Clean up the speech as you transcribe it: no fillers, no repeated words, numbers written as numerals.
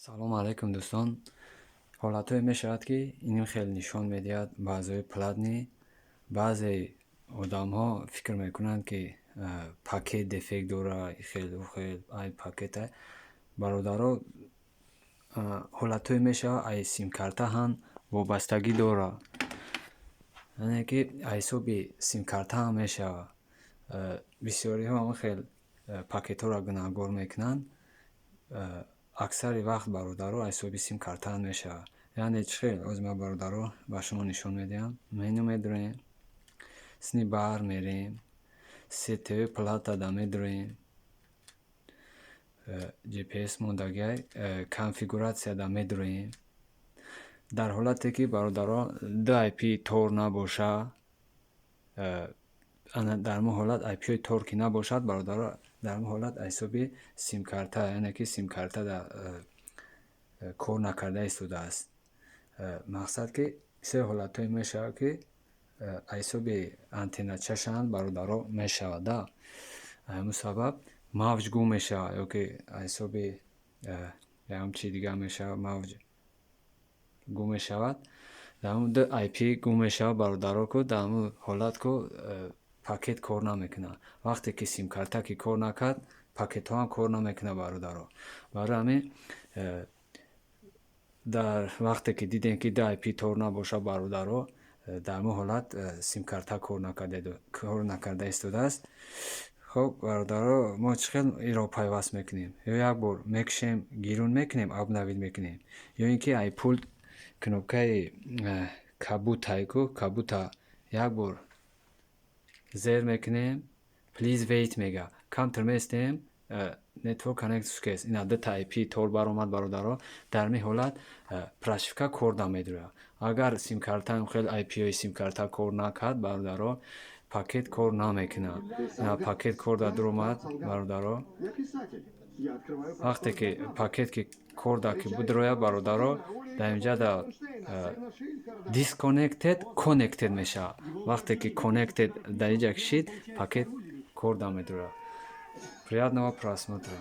салом алайкум дӯстон. ҳолатҳое мешавад ки иним хеле нишон медиҳад баъзеҳои платни. баъзе одамҳо фикр мекунанд ки пакет дефект дора, хелу хел ай пакета. Бародаро, ҳолатҳое мешавад ай симкарта ҳам вобастагӣ дора. яъне ки ай ҳисоби симкарта ҳам мешавад. бисёриҳо ҳам хел пакетҳоро гуноҳгор мекунанд. аксари вақт бародаро ай ҳисоби симкарта ҳам мешавад. яъне чӣ хел ҳозир ман бародаро ба шумо нишон медиҳам. меню медурем, сни бар мерем, сетои платада медурем, gps мондагиай конфигуратсияда медурем. дар ҳолате ки бародаро ip тор набошад, дар мо ҳолат IP-ҳои тор ки набошад, бародаро дар мо ҳолат ай ҳисоби симкарта, яъне ки симкарта кор накарда истодааст. мақсад ки се ҳолатҳое мешавад ки ай ҳисоби антенначашанд бародаро мешавада. ҳамин сабаб мавҷ гум мешавад ё ки ай ҳисоби ягон чи дигар мешавад, мавҷ гум мешавад. дар ҳамун ду IP гум мешавад бародаро ку дар ҳамун ҳолат ку пакет кор намекунад. вақте ки симкарта ки кор накард, пакетҳо ҳам кор намекунад бародаро. барои ҳамин дар вақте ки дидем ки ду IP тор набошад бародаро, дар мо ҳолат симкарта кор накарда истодааст. хоб бародаро, мо чӣ хел иро пайваст мекунем? ё як бор мекушем гирун мекунем, обновид мекунем, ё ин ки ай пулт кнопкаи кабута як бор зер мекунем, please wait мега, камтар меистем, network connect success. ина дута IP тор баромад бародаро. дар ин ҳолат прошивка кор намедирояд. агар симкартаам хел IP-ҳои симкарта кор накард бародаро, пакет кор намекунад. ина пакет кор даромад бародаро. вақте ки пакет ки кор ки бидрояд бародаро, дар инҷа да disconnected connected мешавад. вақте ки connected дар инҷа кишид, пакет кор намедирояд. приятного просмотра.